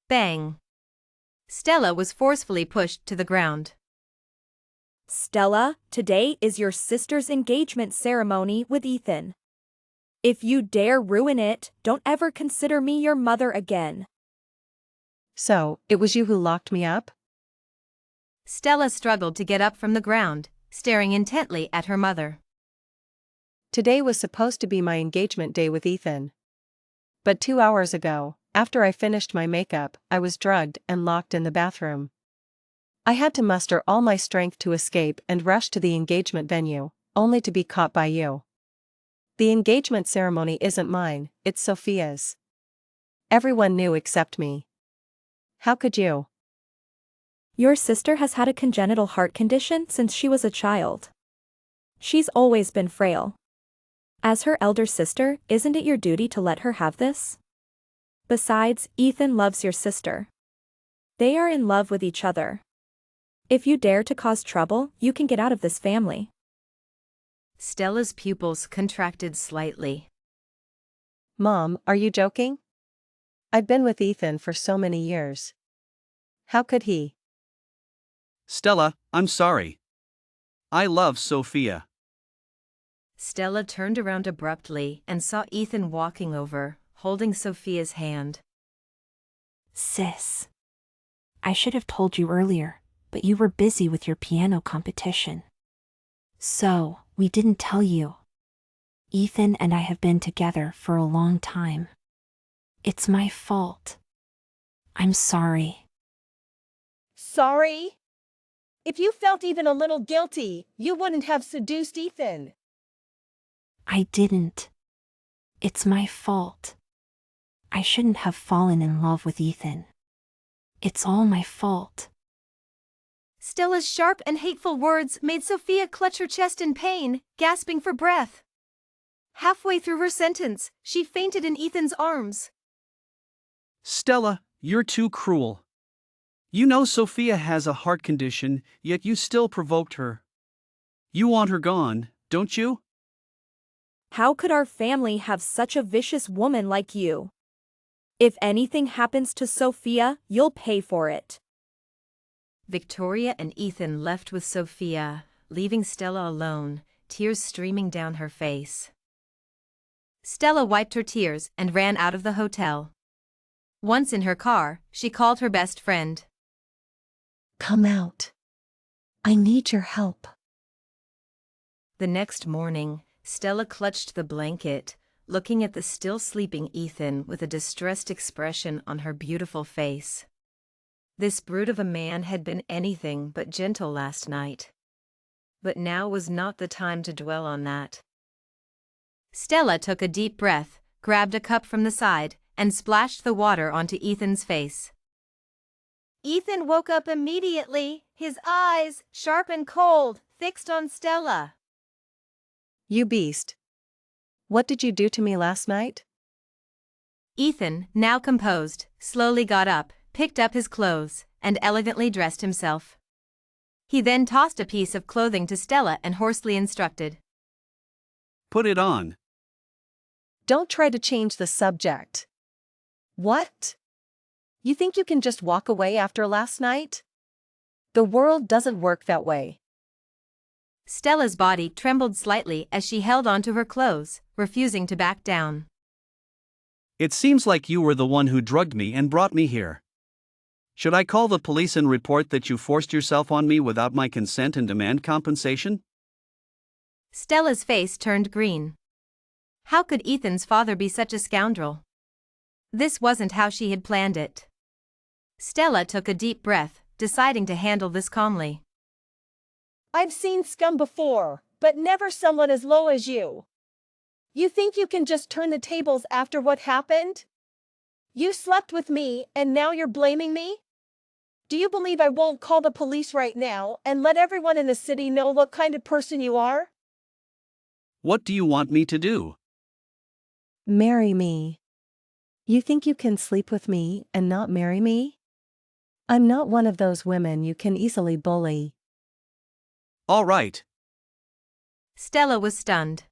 Bang! Stella was forcefully pushed to the ground. Stella, today is your sister's engagement ceremony with Ethan. If you dare ruin it, don't ever consider me your mother again. So, it was you who locked me up? Stella struggled to get up from the ground, staring intently at her mother. Today was supposed to be my engagement day with Ethan. But 2 hours ago, after I finished my makeup, I was drugged and locked in the bathroom. I had to muster all my strength to escape and rush to the engagement venue, only to be caught by you. The engagement ceremony isn't mine, it's Sophia's. Everyone knew except me. How could you? Your sister has had a congenital heart condition since she was a child. She's always been frail. As her elder sister, isn't it your duty to let her have this? Besides, Ethan loves your sister. They are in love with each other. If you dare to cause trouble, you can get out of this family. Stella's pupils contracted slightly. Mom, are you joking? I've been with Ethan for so many years. How could he? Stella, I'm sorry. I love Sophia. Stella turned around abruptly and saw Ethan walking over, holding Sophia's hand. Sis. I should have told you earlier, but you were busy with your piano competition. So, we didn't tell you. Ethan and I have been together for a long time. It's my fault. I'm sorry. Sorry? If you felt even a little guilty, you wouldn't have seduced Ethan. I didn't. It's my fault. I shouldn't have fallen in love with Ethan. It's all my fault. Stella's sharp and hateful words made Sophia clutch her chest in pain, gasping for breath. Halfway through her sentence, she fainted in Ethan's arms. Stella, you're too cruel. You know Sophia has a heart condition, yet you still provoked her. You want her gone, don't you? How could our family have such a vicious woman like you? If anything happens to Sophia, you'll pay for it. Victoria and Ethan left with Sophia, leaving Stella alone, tears streaming down her face. Stella wiped her tears and ran out of the hotel. Once in her car, she called her best friend. Come out. I need your help. The next morning, Stella clutched the blanket, looking at the still sleeping Ethan with a distressed expression on her beautiful face. This brute of a man had been anything but gentle last night. But now was not the time to dwell on that. Stella took a deep breath, grabbed a cup from the side, and splashed the water onto Ethan's face. Ethan woke up immediately, his eyes, sharp and cold, fixed on Stella. You beast. What did you do to me last night? Ethan, now composed, slowly got up, picked up his clothes, and elegantly dressed himself. He then tossed a piece of clothing to Stella and hoarsely instructed. Put it on. Don't try to change the subject. What? You think you can just walk away after last night? The world doesn't work that way. Stella's body trembled slightly as she held onto her clothes, refusing to back down. It seems like you were the one who drugged me and brought me here. Should I call the police and report that you forced yourself on me without my consent and demand compensation? Stella's face turned green. How could Ethan's father be such a scoundrel? This wasn't how she had planned it. Stella took a deep breath, deciding to handle this calmly. I've seen scum before, but never someone as low as you. You think you can just turn the tables after what happened? You slept with me, and now you're blaming me? Do you believe I won't call the police right now and let everyone in the city know what kind of person you are? What do you want me to do? Marry me. You think you can sleep with me and not marry me? I'm not one of those women you can easily bully. All right. Stella was stunned.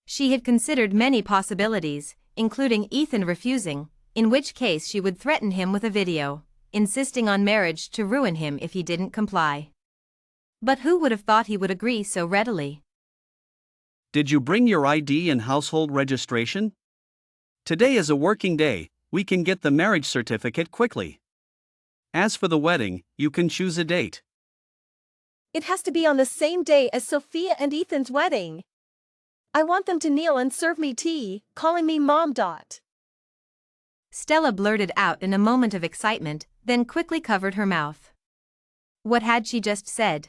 She had considered many possibilities, including Ethan refusing, in which case she would threaten him with a video, insisting on marriage to ruin him if he didn't comply. But who would have thought he would agree so readily? Did you bring your ID and household registration? Today is a working day, we can get the marriage certificate quickly. As for the wedding, you can choose a date. It has to be on the same day as Sophia and Ethan's wedding. I want them to kneel and serve me tea, calling me Mom. Stella blurted out in a moment of excitement, then quickly covered her mouth. What had she just said?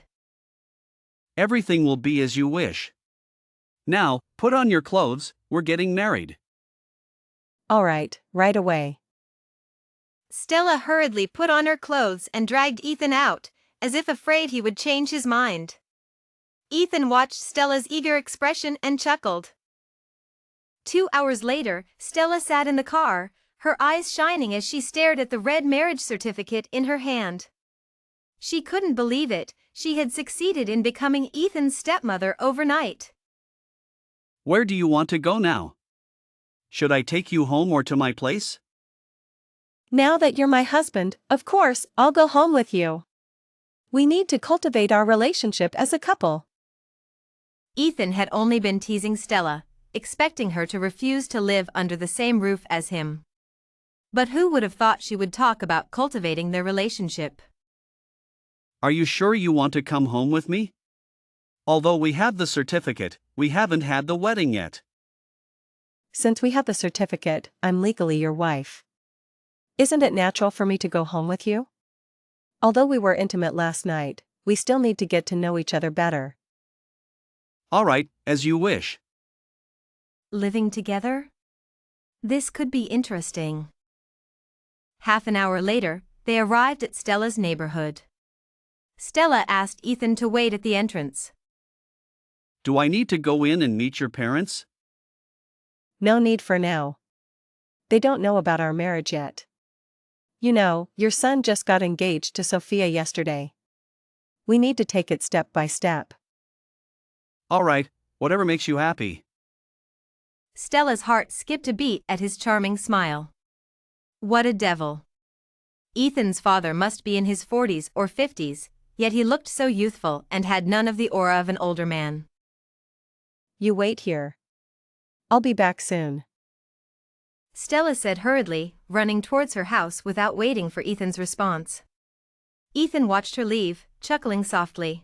Everything will be as you wish. Now, put on your clothes, we're getting married. All right, right away. Stella hurriedly put on her clothes and dragged Ethan out, as if afraid he would change his mind. Ethan watched Stella's eager expression and chuckled. 2 hours later, Stella sat in the car, her eyes shining as she stared at the red marriage certificate in her hand. She couldn't believe it, she had succeeded in becoming Ethan's stepmother overnight. Where do you want to go now? Should I take you home or to my place? Now that you're my husband, of course, I'll go home with you. We need to cultivate our relationship as a couple. Ethan had only been teasing Stella, expecting her to refuse to live under the same roof as him. But who would have thought she would talk about cultivating their relationship? Are you sure you want to come home with me? Although we have the certificate, we haven't had the wedding yet. Since we have the certificate, I'm legally your wife. Isn't it natural for me to go home with you? Although we were intimate last night, we still need to get to know each other better. All right, as you wish. Living together? This could be interesting. Half an hour later, they arrived at Stella's neighborhood. Stella asked Ethan to wait at the entrance. Do I need to go in and meet your parents? No need for now. They don't know about our marriage yet. You know, your son just got engaged to Sophia yesterday. We need to take it step by step. All right, whatever makes you happy. Stella's heart skipped a beat at his charming smile. What a devil. Ethan's father must be in his 40s or 50s, yet he looked so youthful and had none of the aura of an older man. You wait here. I'll be back soon. Stella said hurriedly, running towards her house without waiting for Ethan's response. Ethan watched her leave, chuckling softly.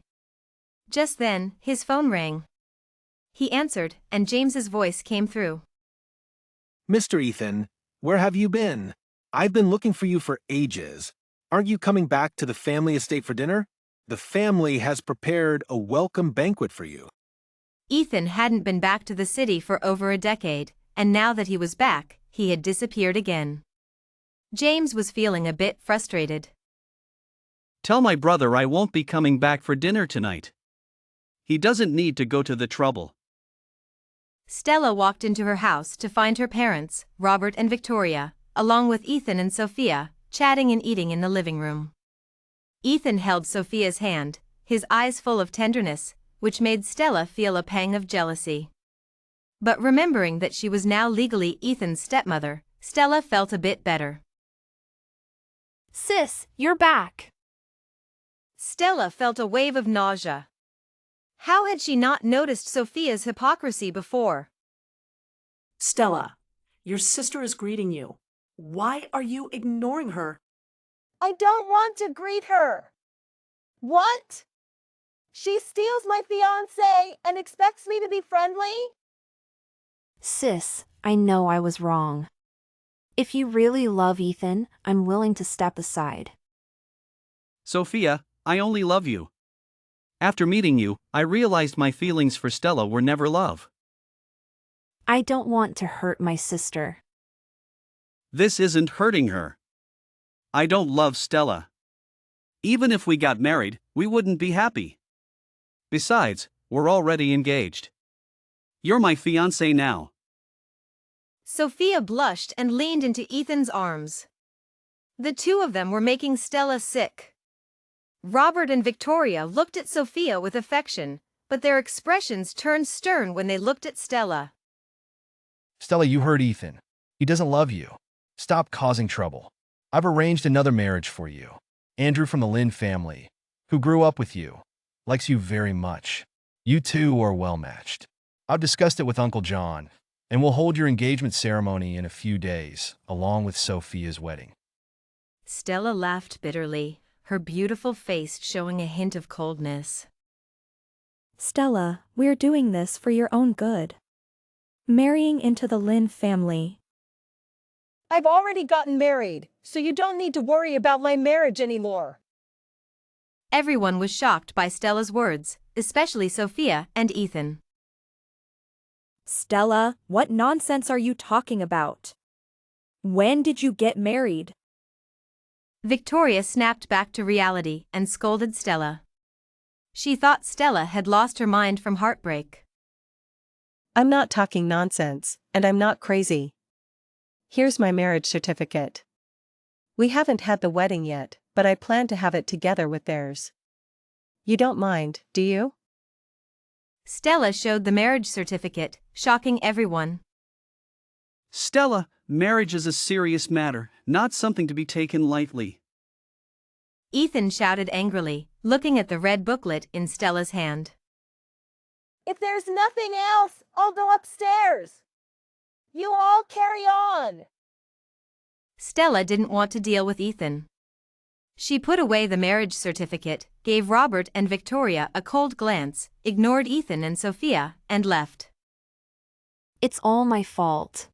Just then, his phone rang. He answered, and James's voice came through. Mr. Ethan, where have you been? I've been looking for you for ages. Aren't you coming back to the family estate for dinner? The family has prepared a welcome banquet for you. Ethan hadn't been back to the city for over a decade, and now that he was back, he had disappeared again. James was feeling a bit frustrated. Tell my brother I won't be coming back for dinner tonight. He doesn't need to go to the trouble. Stella walked into her house to find her parents, Robert and Victoria, along with Ethan and Sophia, chatting and eating in the living room. Ethan held Sophia's hand, his eyes full of tenderness, which made Stella feel a pang of jealousy. But remembering that she was now legally Ethan's stepmother, Stella felt a bit better. Sis, you're back. Stella felt a wave of nausea. How had she not noticed Sophia's hypocrisy before? Stella, your sister is greeting you. Why are you ignoring her? I don't want to greet her. What? She steals my fiancé and expects me to be friendly? Sis, I know I was wrong. If you really love Ethan, I'm willing to step aside. Sophia, I only love you. After meeting you, I realized my feelings for Stella were never love. I don't want to hurt my sister. This isn't hurting her. I don't love Stella. Even if we got married, we wouldn't be happy. Besides, we're already engaged. You're my fiancé now. Sophia blushed and leaned into Ethan's arms. The two of them were making Stella sick. Robert and Victoria looked at Sophia with affection, but their expressions turned stern when they looked at Stella. Stella, you hurt Ethan. He doesn't love you. Stop causing trouble. I've arranged another marriage for you. Andrew from the Lynn family, who grew up with you, likes you very much. You two are well matched. I've discussed it with Uncle John, and we'll hold your engagement ceremony in a few days, along with Sophia's wedding. Stella laughed bitterly, her beautiful face showing a hint of coldness. Stella, we're doing this for your own good. Marrying into the Lynn family. I've already gotten married, so you don't need to worry about my marriage anymore. Everyone was shocked by Stella's words, especially Sophia and Ethan. Stella, what nonsense are you talking about? When did you get married? Victoria snapped back to reality and scolded Stella. She thought Stella had lost her mind from heartbreak. I'm not talking nonsense, and I'm not crazy. Here's my marriage certificate. We haven't had the wedding yet, but I plan to have it together with theirs. You don't mind, do you? Stella showed the marriage certificate, shocking everyone. Stella, marriage is a serious matter, not something to be taken lightly. Ethan shouted angrily, looking at the red booklet in Stella's hand. If there's nothing else, I'll go upstairs. You all carry on. Stella didn't want to deal with Ethan. She put away the marriage certificate, gave Robert and Victoria a cold glance, ignored Ethan and Sophia, and left. It's all my fault.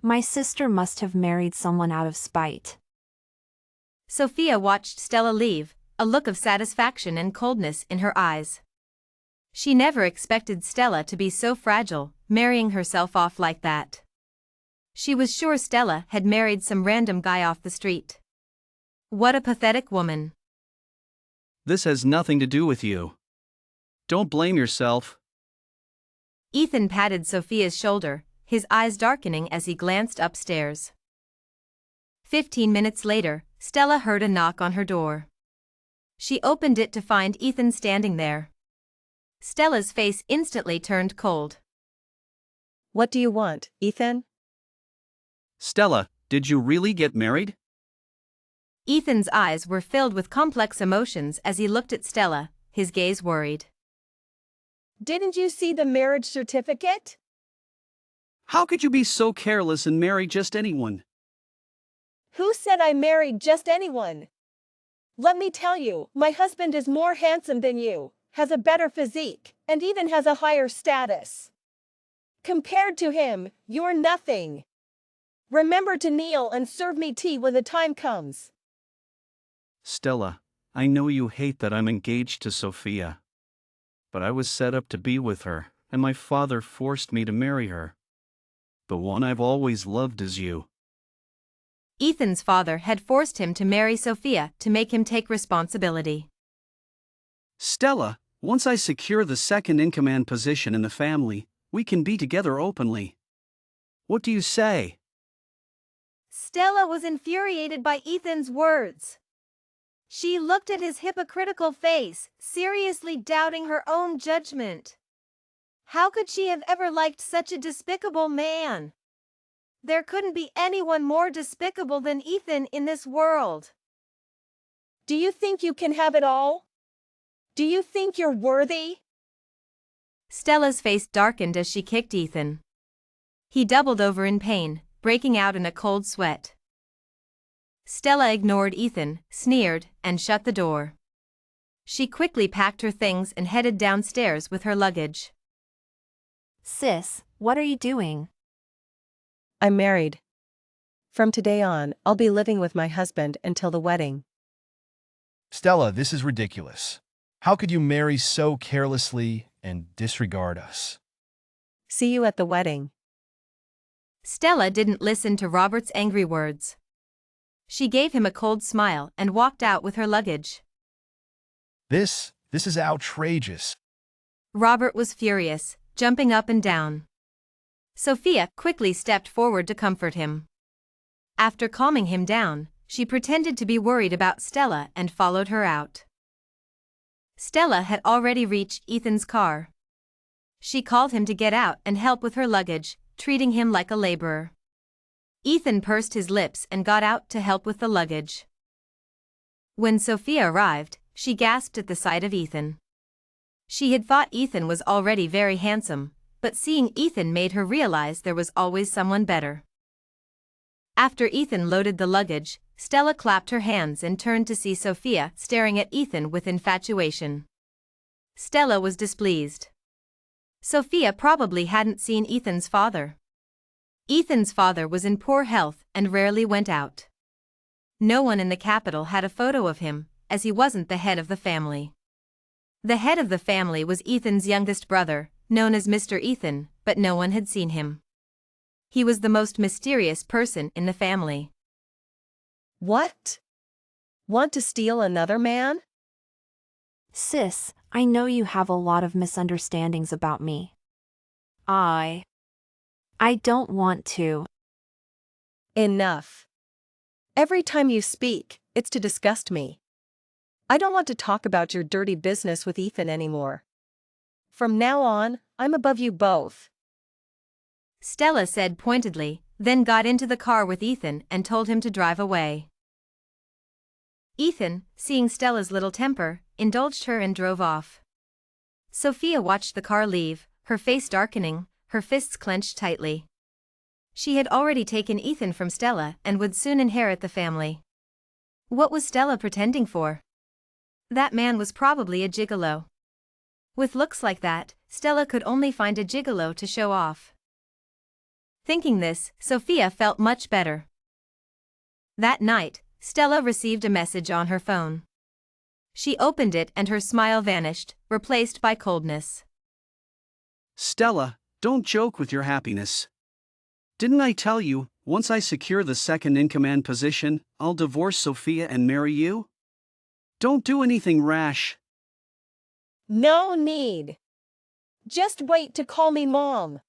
My sister must have married someone out of spite. Sophia watched Stella leave, a look of satisfaction and coldness in her eyes. She never expected Stella to be so fragile, marrying herself off like that. She was sure Stella had married some random guy off the street. What a pathetic woman. This has nothing to do with you. Don't blame yourself. Ethan patted Sophia's shoulder, his eyes darkening as he glanced upstairs. 15 minutes later, Stella heard a knock on her door. She opened it to find Ethan standing there. Stella's face instantly turned cold. What do you want, Ethan? Stella, did you really get married? Ethan's eyes were filled with complex emotions as he looked at Stella, his gaze worried. Didn't you see the marriage certificate? How could you be so careless and marry just anyone? Who said I married just anyone? Let me tell you, my husband is more handsome than you, has a better physique, and even has a higher status. Compared to him, you're nothing. Remember to kneel and serve me tea when the time comes. Stella, I know you hate that I'm engaged to Sophia. But I was set up to be with her, and my father forced me to marry her. The one I've always loved is you. Ethan's father had forced him to marry Sophia to make him take responsibility. Stella, once I secure the second-in-command position in the family, we can be together openly. What do you say? Stella was infuriated by Ethan's words. She looked at his hypocritical face, seriously doubting her own judgment. How could she have ever liked such a despicable man? There couldn't be anyone more despicable than Ethan in this world. Do you think you can have it all? Do you think you're worthy? Stella's face darkened as she kicked Ethan. He doubled over in pain, breaking out in a cold sweat. Stella ignored Ethan, sneered, and shut the door. She quickly packed her things and headed downstairs with her luggage. Sis, what are you doing? I'm married. From today on, I'll be living with my husband until the wedding. Stella, this is ridiculous. How could you marry so carelessly and disregard us? See you at the wedding. Stella didn't listen to Robert's angry words. She gave him a cold smile and walked out with her luggage. This is outrageous. Robert was furious, jumping up and down. Sophia quickly stepped forward to comfort him. After calming him down, she pretended to be worried about Stella and followed her out. Stella had already reached Ethan's car. She called him to get out and help with her luggage, treating him like a laborer. Ethan pursed his lips and got out to help with the luggage. When Sophia arrived, she gasped at the sight of Ethan. She had thought Ethan was already very handsome, but seeing Ethan made her realize there was always someone better. After Ethan loaded the luggage, Stella clapped her hands and turned to see Sophia staring at Ethan with infatuation. Stella was displeased. Sophia probably hadn't seen Ethan's father. Ethan's father was in poor health and rarely went out. No one in the capital had a photo of him, as he wasn't the head of the family. The head of the family was Ethan's youngest brother, known as Mr. Ethan, but no one had seen him. He was the most mysterious person in the family. What? Want to steal another man? Sis, I know you have a lot of misunderstandings about me. I don't want to. Enough. Every time you speak, it's to disgust me. I don't want to talk about your dirty business with Ethan anymore. From now on, I'm above you both. Stella said pointedly, then got into the car with Ethan and told him to drive away. Ethan, seeing Stella's little temper, indulged her and drove off. Sophia watched the car leave, her face darkening, her fists clenched tightly. She had already taken Ethan from Stella and would soon inherit the family. What was Stella pretending for? That man was probably a gigolo. With looks like that, Stella could only find a gigolo to show off. Thinking this, Sophia felt much better. That night, Stella received a message on her phone. She opened it and her smile vanished, replaced by coldness. Stella, don't joke with your happiness. Didn't I tell you, once I secure the second-in-command position, I'll divorce Sophia and marry you? Don't do anything rash. No need. Just wait to call me Mom.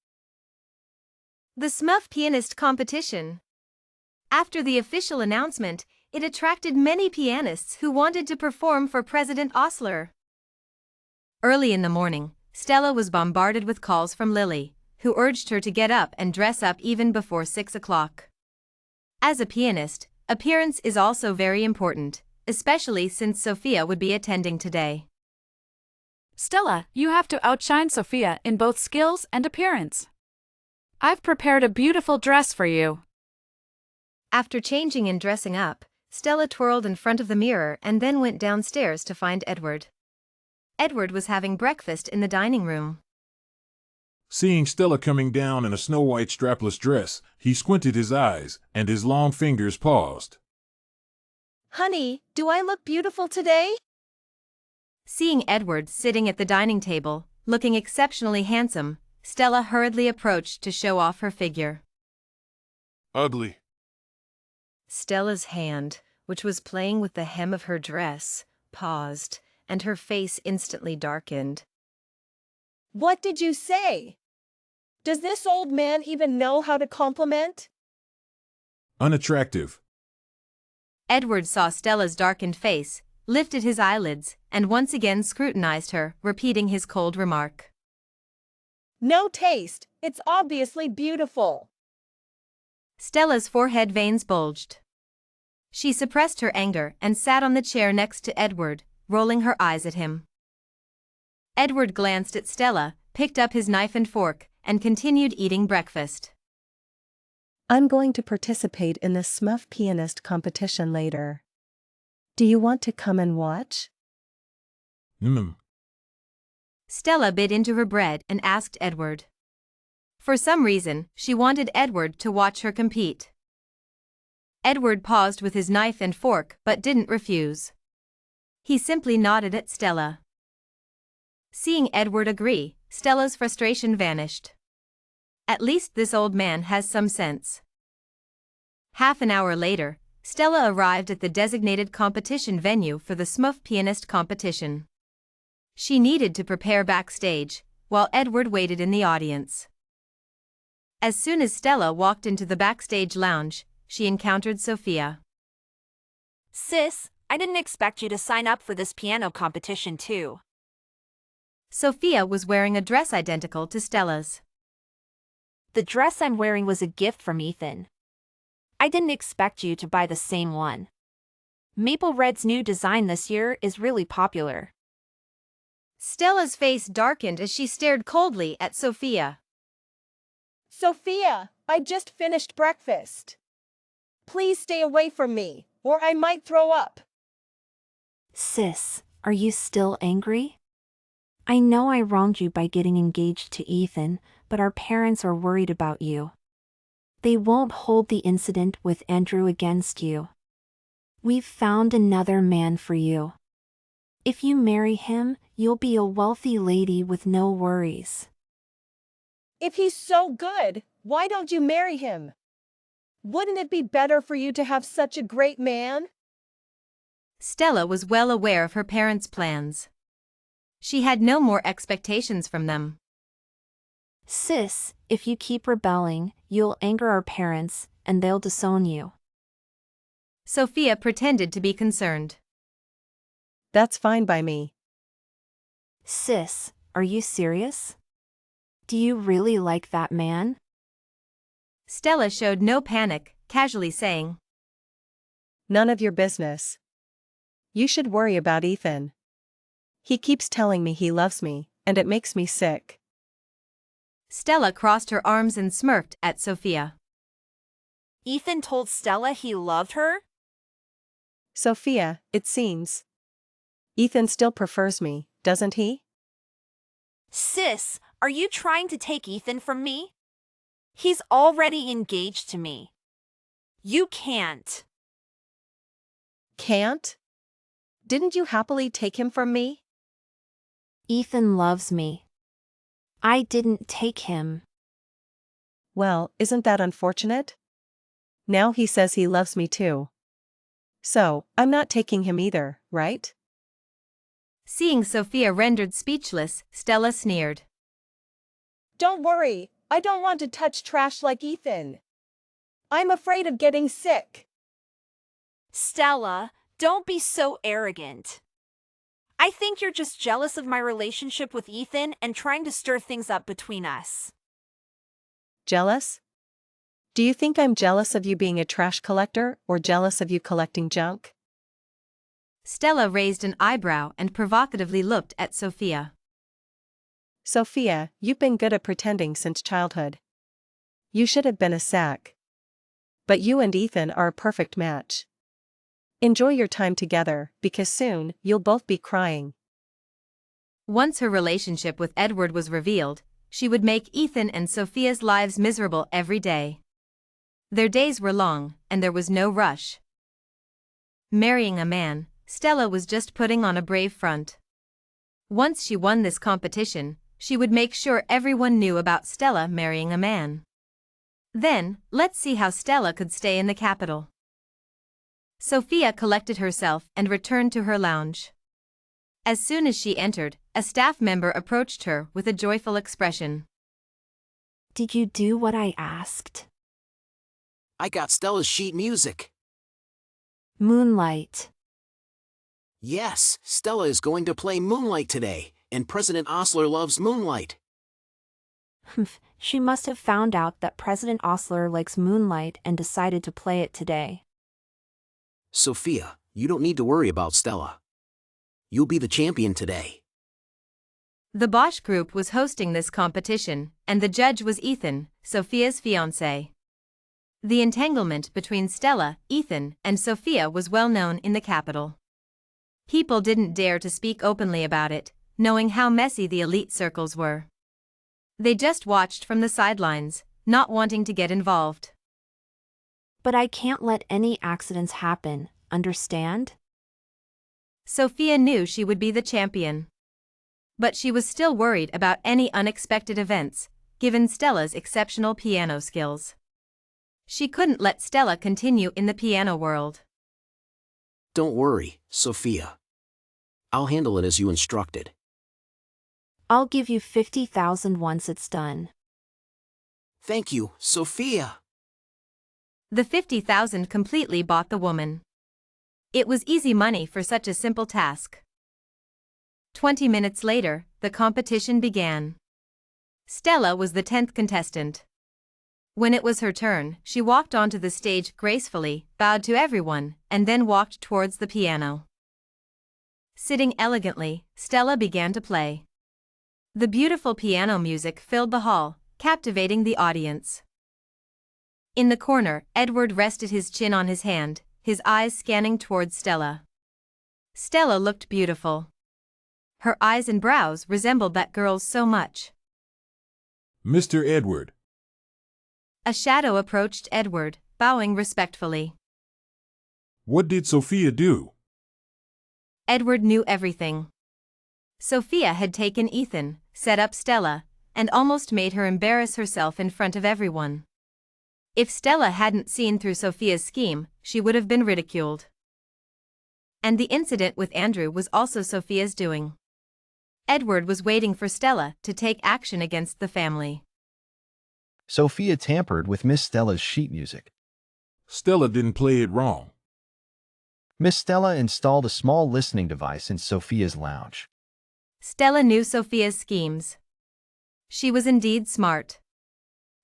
The SMUF pianist competition. After the official announcement, it attracted many pianists who wanted to perform for President Osler. Early in the morning, Stella was bombarded with calls from Lily, who urged her to get up and dress up even before 6 o'clock. As a pianist, appearance is also very important, especially since Sophia would be attending today. Stella, you have to outshine Sophia in both skills and appearance. I've prepared a beautiful dress for you. After changing and dressing up, Stella twirled in front of the mirror and then went downstairs to find Edward. Edward was having breakfast in the dining room. Seeing Stella coming down in a snow-white strapless dress, he squinted his eyes, and his long fingers paused. Honey, do I look beautiful today? Seeing Edward sitting at the dining table, looking exceptionally handsome, Stella hurriedly approached to show off her figure. Ugly. Stella's hand, which was playing with the hem of her dress, paused, and her face instantly darkened. What did you say? Does this old man even know how to compliment? Unattractive. Edward saw Stella's darkened face, lifted his eyelids, and once again scrutinized her, repeating his cold remark. No taste, it's obviously beautiful. Stella's forehead veins bulged. She suppressed her anger and sat on the chair next to Edward, rolling her eyes at him. Edward glanced at Stella, picked up his knife and fork, and continued eating breakfast. I'm going to participate in the SMUF pianist competition later. Do you want to come and watch? Stella bit into her bread and asked Edward. For some reason, she wanted Edward to watch her compete. Edward paused with his knife and fork but didn't refuse. He simply nodded at Stella. Seeing Edward agree, Stella's frustration vanished. At least this old man has some sense. Half an hour later, Stella arrived at the designated competition venue for the SMUF pianist competition. She needed to prepare backstage, while Edward waited in the audience. As soon as Stella walked into the backstage lounge, she encountered Sophia. Sis, I didn't expect you to sign up for this piano competition too. Sophia was wearing a dress identical to Stella's. The dress I'm wearing was a gift from Ethan. I didn't expect you to buy the same one. Maple Red's new design this year is really popular. Stella's face darkened as she stared coldly at Sophia. Sophia, I just finished breakfast. Please stay away from me, or I might throw up. Sis, are you still angry? I know I wronged you by getting engaged to Ethan, but our parents are worried about you. They won't hold the incident with Andrew against you. We've found another man for you. If you marry him, you'll be a wealthy lady with no worries. If he's so good, why don't you marry him? Wouldn't it be better for you to have such a great man? Stella was well aware of her parents' plans. She had no more expectations from them. Sis, if you keep rebelling, you'll anger our parents, and they'll disown you. Sophia pretended to be concerned. That's fine by me. Sis, are you serious? Do you really like that man? Stella showed no panic, casually saying, None of your business. You should worry about Ethan. He keeps telling me he loves me, and it makes me sick. Stella crossed her arms and smirked at Sophia. Ethan told Stella he loved her? Sophia, it seems. Ethan still prefers me, doesn't he? Sis, are you trying to take Ethan from me? He's already engaged to me. You can't. Can't? Didn't you happily take him from me? Ethan loves me. I didn't take him. Well, isn't that unfortunate? Now he says he loves me too. So, I'm not taking him either, right? Seeing Sophia rendered speechless, Stella sneered. Don't worry, I don't want to touch trash like Ethan. I'm afraid of getting sick. Stella, don't be so arrogant. I think you're just jealous of my relationship with Ethan and trying to stir things up between us. Jealous? Do you think I'm jealous of you being a trash collector or jealous of you collecting junk? Stella raised an eyebrow and provocatively looked at Sophia. Sophia, you've been good at pretending since childhood. You should have been a sack. But you and Ethan are a perfect match. Enjoy your time together, because soon, you'll both be crying. Once her relationship with Edward was revealed, she would make Ethan and Sophia's lives miserable every day. Their days were long, and there was no rush. Marrying a man, Stella was just putting on a brave front. Once she won this competition, she would make sure everyone knew about Stella marrying a man. Then, let's see how Stella could stay in the capital. Sophia collected herself and returned to her lounge. As soon as she entered, a staff member approached her with a joyful expression. Did you do what I asked? I got Stella's sheet music. Moonlight. Yes, Stella is going to play Moonlight today, and President Osler loves Moonlight. Humph, she must have found out that President Osler likes Moonlight and decided to play it today. Sophia, you don't need to worry about Stella. You'll be the champion today. The Bosch Group was hosting this competition, and the judge was Ethan, Sophia's fiancé. The entanglement between Stella, Ethan, and Sophia was well known in the capital. People didn't dare to speak openly about it, knowing how messy the elite circles were. They just watched from the sidelines, not wanting to get involved. But I can't let any accidents happen, understand? Sophia knew she would be the champion. But she was still worried about any unexpected events, given Stella's exceptional piano skills. She couldn't let Stella continue in the piano world. Don't worry, Sophia. I'll handle it as you instructed. I'll give you 50,000 once it's done. Thank you, Sophia. The 50,000 completely bought the woman. It was easy money for such a simple task. 20 minutes later, the competition began. Stella was the 10th contestant. When it was her turn, she walked onto the stage gracefully, bowed to everyone, and then walked towards the piano. Sitting elegantly, Stella began to play. The beautiful piano music filled the hall, captivating the audience. In the corner, Edward rested his chin on his hand, his eyes scanning towards Stella. Stella looked beautiful. Her eyes and brows resembled that girl's so much. Mr. Edward. A shadow approached Edward, bowing respectfully. What did Sophia do? Edward knew everything. Sophia had taken Ethan, set up Stella, and almost made her embarrass herself in front of everyone. If Stella hadn't seen through Sophia's scheme, she would have been ridiculed. And the incident with Andrew was also Sophia's doing. Edward was waiting for Stella to take action against the family. Sophia tampered with Miss Stella's sheet music. Stella didn't play it wrong. Miss Stella installed a small listening device in Sophia's lounge. Stella knew Sophia's schemes. She was indeed smart.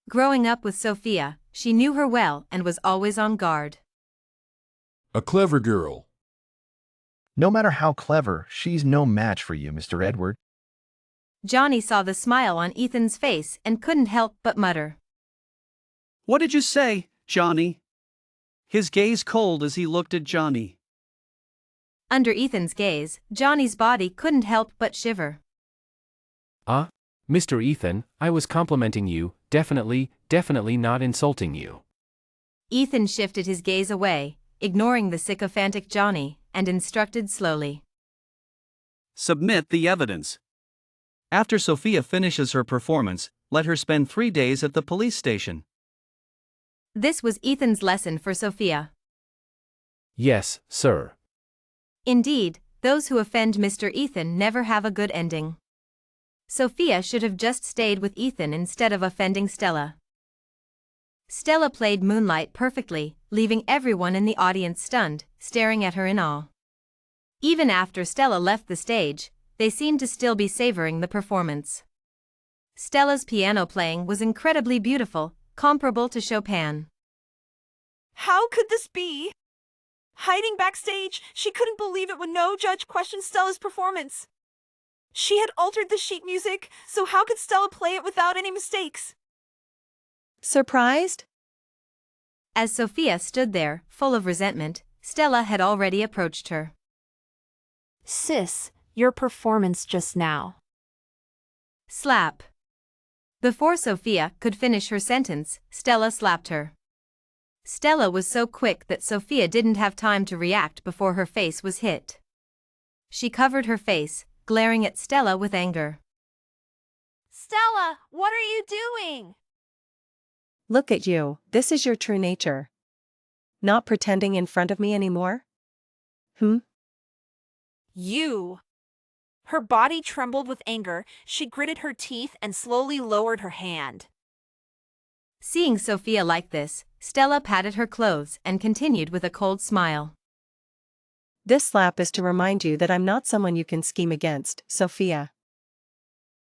Growing up with Sophia, she knew her well and was always on guard. A clever girl. No matter how clever, she's no match for you, Mr. Edward. Johnny saw the smile on Ethan's face and couldn't help but mutter. What did you say, Johnny? His gaze cold as he looked at Johnny. Under Ethan's gaze, Johnny's body couldn't help but shiver. Mr. Ethan, I was complimenting you, definitely not insulting you. Ethan shifted his gaze away, ignoring the sycophantic Johnny, and instructed slowly. Submit the evidence. After Sophia finishes her performance, let her spend 3 days at the police station. This was Ethan's lesson for Sophia. Yes, sir. Indeed, those who offend Mr. Ethan never have a good ending. Sophia should have just stayed with Ethan instead of offending Stella. Stella played Moonlight perfectly, leaving everyone in the audience stunned, staring at her in awe. Even after Stella left the stage, they seemed to still be savoring the performance. Stella's piano playing was incredibly beautiful, comparable to Chopin. How could this be? Hiding backstage, she couldn't believe it when no judge questioned Stella's performance. She had altered the sheet music, so how could Stella play it without any mistakes? Surprised? As Sophia stood there, full of resentment, Stella had already approached her. Sis, your performance just now. Slap. Before Sophia could finish her sentence, Stella slapped her. Stella was so quick that Sophia didn't have time to react before her face was hit. She covered her face, glaring at Stella with anger. Stella, what are you doing? Look at you, this is your true nature. Not pretending in front of me anymore? You. Her body trembled with anger, she gritted her teeth and slowly lowered her hand. Seeing Sophia like this, Stella patted her clothes and continued with a cold smile. This slap is to remind you that I'm not someone you can scheme against, Sophia.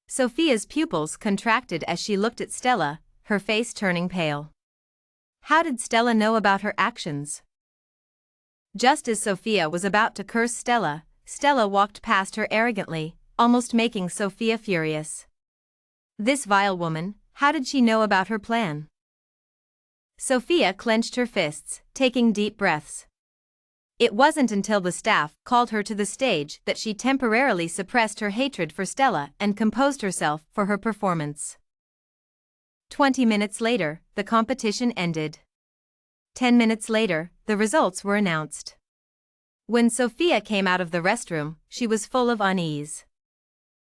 Sophia's pupils contracted as she looked at Stella, her face turning pale. How did Stella know about her actions? Just as Sophia was about to curse Stella, Stella walked past her arrogantly, almost making Sophia furious. This vile woman, how did she know about her plan? Sophia clenched her fists, taking deep breaths. It wasn't until the staff called her to the stage that she temporarily suppressed her hatred for Stella and composed herself for her performance. 20 minutes later, the competition ended. 10 minutes later, the results were announced. When Sophia came out of the restroom, she was full of unease.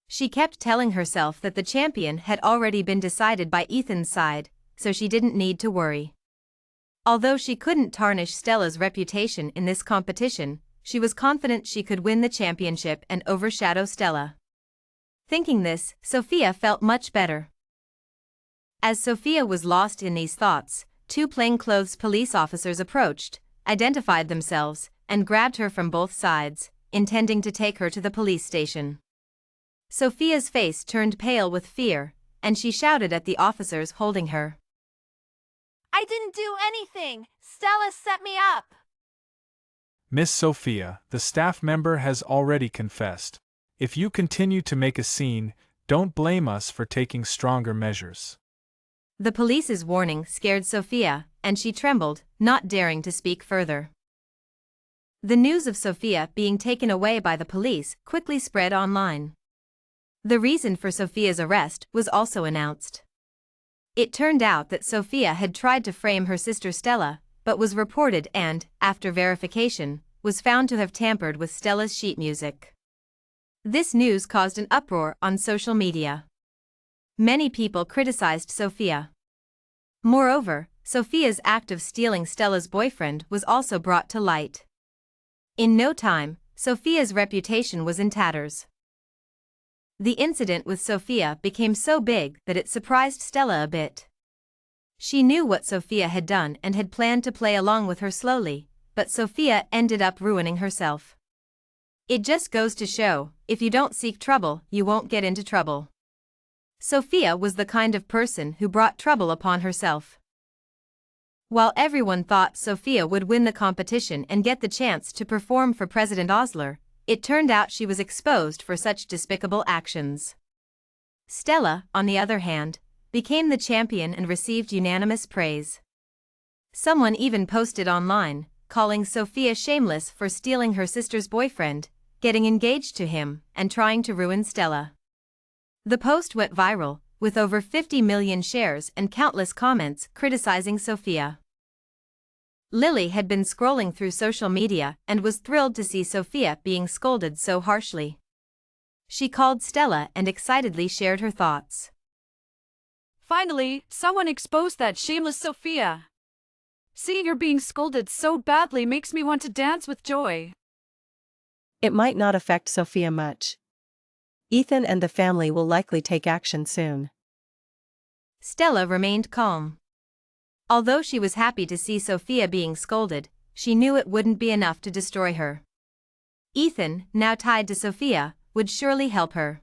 She kept telling herself that the champion had already been decided by Ethan's side, so she didn't need to worry. Although she couldn't tarnish Stella's reputation in this competition, she was confident she could win the championship and overshadow Stella. Thinking this, Sophia felt much better. As Sophia was lost in these thoughts, 2 plainclothes police officers approached, identified themselves, and grabbed her from both sides, intending to take her to the police station. Sophia's face turned pale with fear, and she shouted at the officers holding her. I didn't do anything. Stella set me up. Miss Sophia, the staff member has already confessed. If you continue to make a scene, don't blame us for taking stronger measures. The police's warning scared Sophia, and she trembled, not daring to speak further. The news of Sophia being taken away by the police quickly spread online. The reason for Sophia's arrest was also announced. It turned out that Sophia had tried to frame her sister Stella, but was reported and, after verification, was found to have tampered with Stella's sheet music. This news caused an uproar on social media. Many people criticized Sophia. Moreover, Sophia's act of stealing Stella's boyfriend was also brought to light. In no time, Sophia's reputation was in tatters. The incident with Sophia became so big that it surprised Stella a bit. She knew what Sophia had done and had planned to play along with her slowly, but Sophia ended up ruining herself. It just goes to show, if you don't seek trouble, you won't get into trouble. Sophia was the kind of person who brought trouble upon herself. While everyone thought Sophia would win the competition and get the chance to perform for President Osler, it turned out she was exposed for such despicable actions. Stella, on the other hand, became the champion and received unanimous praise. Someone even posted online, calling Sophia shameless for stealing her sister's boyfriend, getting engaged to him, and trying to ruin Stella. The post went viral, with over 50 million shares and countless comments criticizing Sophia. Lily had been scrolling through social media and was thrilled to see Sophia being scolded so harshly. She called Stella and excitedly shared her thoughts. Finally, someone exposed that shameless Sophia. Seeing her being scolded so badly makes me want to dance with joy. It might not affect Sophia much. Ethan and the family will likely take action soon. Stella remained calm. Although she was happy to see Sophia being scolded, she knew it wouldn't be enough to destroy her. Ethan, now tied to Sophia, would surely help her.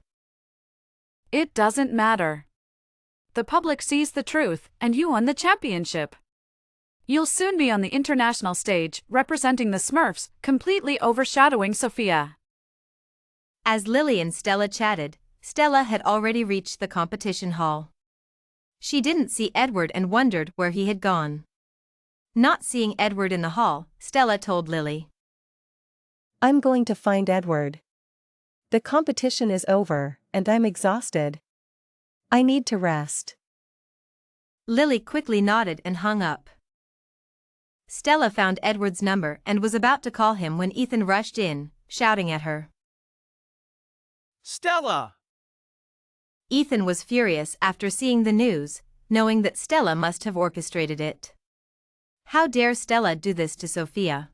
It doesn't matter. The public sees the truth, and you won the championship. You'll soon be on the international stage, representing the Smurfs, completely overshadowing Sophia. As Lily and Stella chatted, Stella had already reached the competition hall. She didn't see Edward and wondered where he had gone. Not seeing Edward in the hall, Stella told Lily. I'm going to find Edward. The competition is over, and I'm exhausted. I need to rest. Lily quickly nodded and hung up. Stella found Edward's number and was about to call him when Ethan rushed in, shouting at her. Stella! Ethan was furious after seeing the news, knowing that Stella must have orchestrated it. How dare Stella do this to Sophia?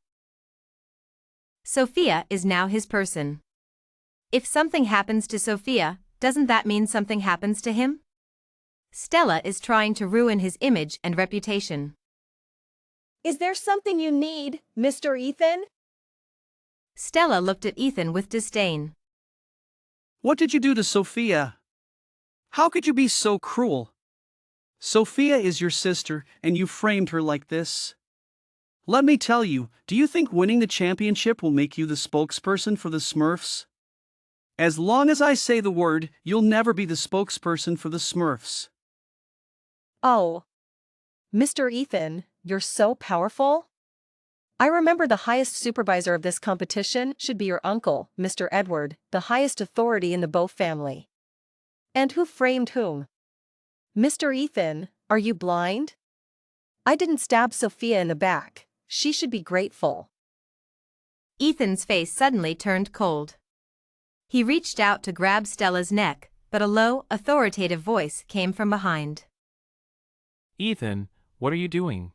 Sophia is now his person. If something happens to Sophia, doesn't that mean something happens to him? Stella is trying to ruin his image and reputation. Is there something you need, Mr. Ethan? Stella looked at Ethan with disdain. What did you do to Sophia? How could you be so cruel? Sophia is your sister, and you framed her like this. Let me tell you, do you think winning the championship will make you the spokesperson for the Smurfs? As long as I say the word, you'll never be the spokesperson for the Smurfs. Oh. Mr. Ethan, you're so powerful. I remember the highest supervisor of this competition should be your uncle, Mr. Edward, the highest authority in the Bow family. And who framed whom? Mr. Ethan, are you blind? I didn't stab Sophia in the back. She should be grateful. Ethan's face suddenly turned cold. He reached out to grab Stella's neck, but a low, authoritative voice came from behind. Ethan, what are you doing?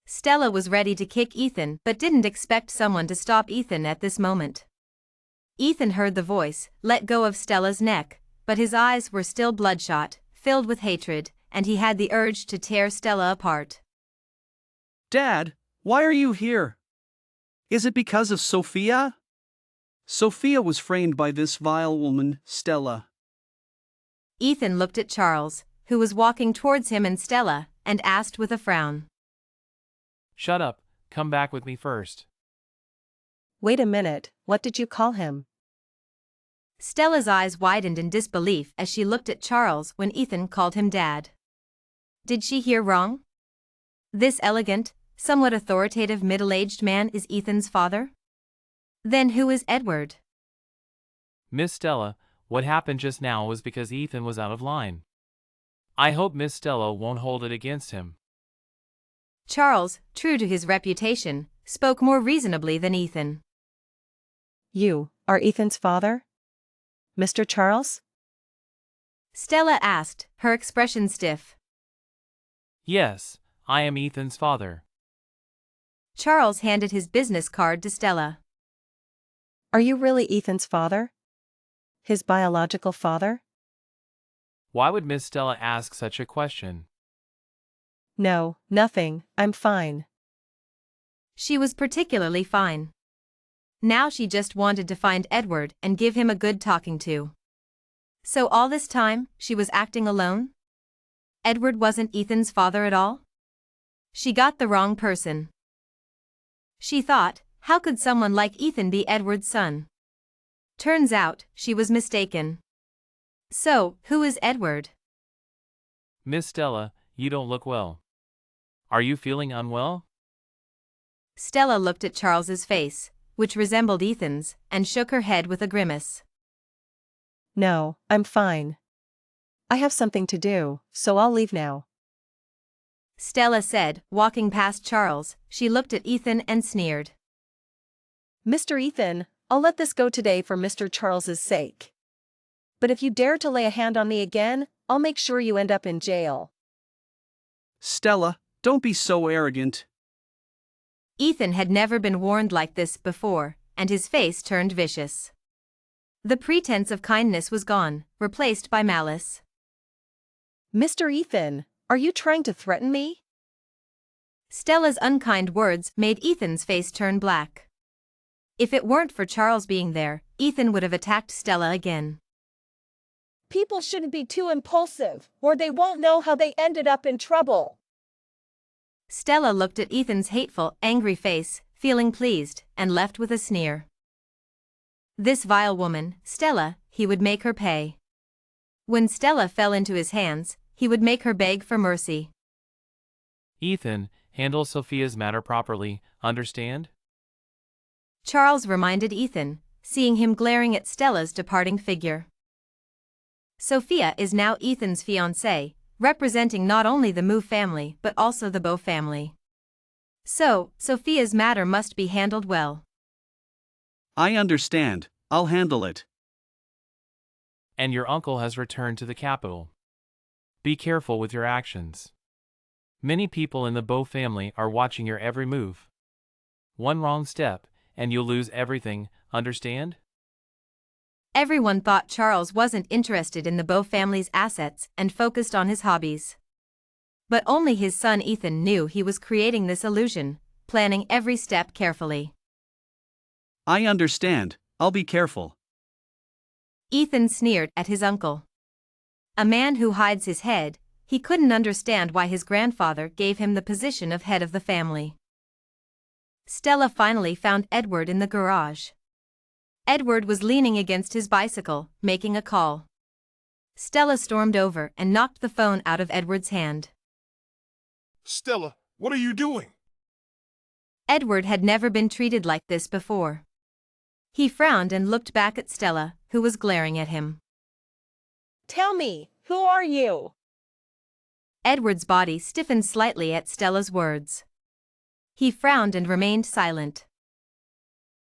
Stella was ready to kick Ethan but didn't expect someone to stop Ethan at this moment. Ethan heard the voice, let go of Stella's neck, but his eyes were still bloodshot, filled with hatred, and he had the urge to tear Stella apart. Dad, why are you here? Is it because of Sophia? Sophia was framed by this vile woman, Stella. Ethan looked at Charles, who was walking towards him and Stella, and asked with a frown. Shut up, come back with me first. Wait a minute, what did you call him? Stella's eyes widened in disbelief as she looked at Charles when Ethan called him Dad. Did she hear wrong? This elegant, somewhat authoritative middle-aged man is Ethan's father? Then who is Edward? Miss Stella, what happened just now was because Ethan was out of line. I hope Miss Stella won't hold it against him. Charles, true to his reputation, spoke more reasonably than Ethan. You are Ethan's father? Mr. Charles? Stella asked, her expression stiff. Yes, I am Ethan's father. Charles handed his business card to Stella. Are you really Ethan's father? His biological father? Why would Miss Stella ask such a question? No, nothing, I'm fine. She was particularly fine. Now she just wanted to find Edward and give him a good talking to. So all this time, she was acting alone? Edward wasn't Ethan's father at all? She got the wrong person. She thought, how could someone like Ethan be Edward's son? Turns out, she was mistaken. So, who is Edward? Miss Stella, you don't look well. Are you feeling unwell? Stella looked at Charles's face, which resembled Ethan's, and shook her head with a grimace. No, I'm fine. I have something to do, so I'll leave now. Stella said, walking past Charles. She looked at Ethan and sneered. Mr. Ethan, I'll let this go today for Mr. Charles's sake. But if you dare to lay a hand on me again, I'll make sure you end up in jail. Stella, don't be so arrogant. Ethan had never been warned like this before, and his face turned vicious. The pretense of kindness was gone, replaced by malice. Mr. Ethan, are you trying to threaten me? Stella's unkind words made Ethan's face turn black. If it weren't for Charles being there, Ethan would have attacked Stella again. People shouldn't be too impulsive, or they won't know how they ended up in trouble. Stella looked at Ethan's hateful, angry face, feeling pleased, and left with a sneer. This vile woman, Stella, he would make her pay. When Stella fell into his hands, he would make her beg for mercy. Ethan, handle Sophia's matter properly, understand? Charles reminded Ethan, seeing him glaring at Stella's departing figure. Sophia is now Ethan's fiancée, representing not only the Mu family but also the Beau family. So, Sophia's matter must be handled well. I understand, I'll handle it. And your uncle has returned to the capital. Be careful with your actions. Many people in the Beau family are watching your every move. One wrong step, and you'll lose everything, understand? Everyone thought Charles wasn't interested in the Beau family's assets and focused on his hobbies. But only his son Ethan knew he was creating this illusion, planning every step carefully. I understand, I'll be careful. Ethan sneered at his uncle. A man who hides his head, he couldn't understand why his grandfather gave him the position of head of the family. Stella finally found Edward in the garage. Edward was leaning against his bicycle, making a call. Stella stormed over and knocked the phone out of Edward's hand. Stella, what are you doing? Edward had never been treated like this before. He frowned and looked back at Stella, who was glaring at him. Tell me, who are you? Edward's body stiffened slightly at Stella's words. He frowned and remained silent.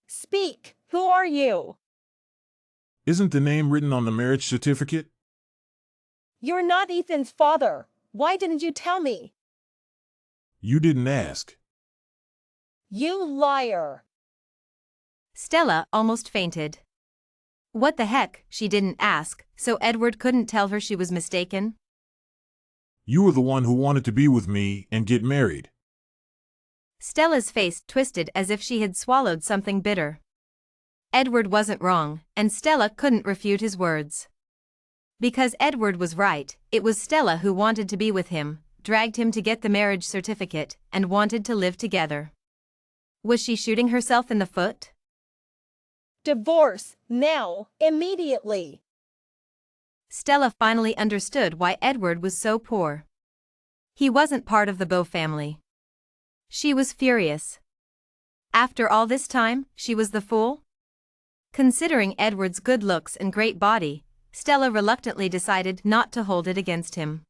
Speak, who are you? Isn't the name written on the marriage certificate? You're not Ethan's father. Why didn't you tell me? You didn't ask. You liar. Stella almost fainted. What the heck, she didn't ask, so Edward couldn't tell her she was mistaken? You were the one who wanted to be with me and get married. Stella's face twisted as if she had swallowed something bitter. Edward wasn't wrong, and Stella couldn't refute his words. Because Edward was right, it was Stella who wanted to be with him, dragged him to get the marriage certificate, and wanted to live together. Was she shooting herself in the foot? Divorce, now, immediately. Stella finally understood why Edward was so poor. He wasn't part of the Bow family. She was furious. After all this time, she was the fool? Considering Edward's good looks and great body, Stella reluctantly decided not to hold it against him.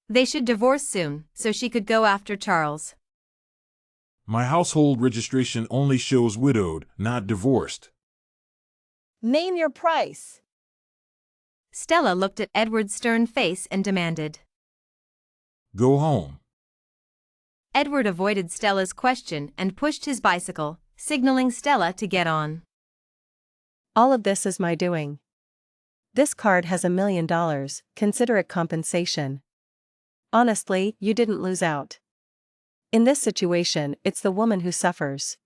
They should divorce soon, so she could go after Charles. My household registration only shows widowed, not divorced. Name your price. Stella looked at Edward's stern face and demanded. Go home. Edward avoided Stella's question and pushed his bicycle, signaling Stella to get on. All of this is my doing. This card has $1 million, consider it compensation. Honestly, you didn't lose out. In this situation, it's the woman who suffers.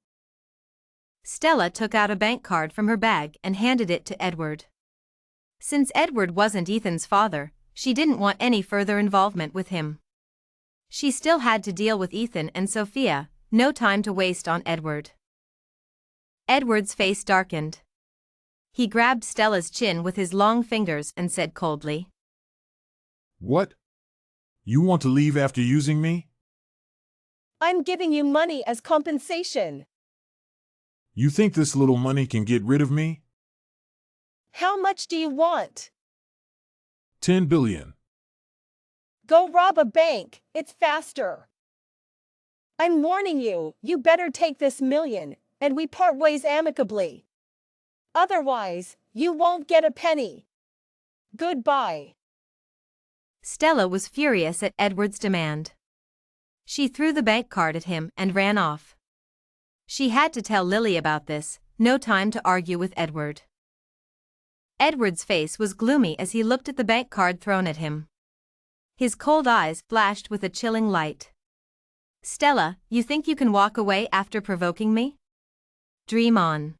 Stella took out a bank card from her bag and handed it to Edward. Since Edward wasn't Ethan's father, she didn't want any further involvement with him. She still had to deal with Ethan and Sophia, no time to waste on Edward. Edward's face darkened. He grabbed Stella's chin with his long fingers and said coldly, What? You want to leave after using me? I'm giving you money as compensation. You think this little money can get rid of me? How much do you want? 10 billion. Go rob a bank, it's faster. I'm warning you, you better take this million, and we part ways amicably. Otherwise, you won't get a penny. Goodbye. Stella was furious at Edward's demand. She threw the bank card at him and ran off. She had to tell Lily about this, no time to argue with Edward. Edward's face was gloomy as he looked at the bank card thrown at him. His cold eyes flashed with a chilling light. Stella, you think you can walk away after provoking me? Dream on.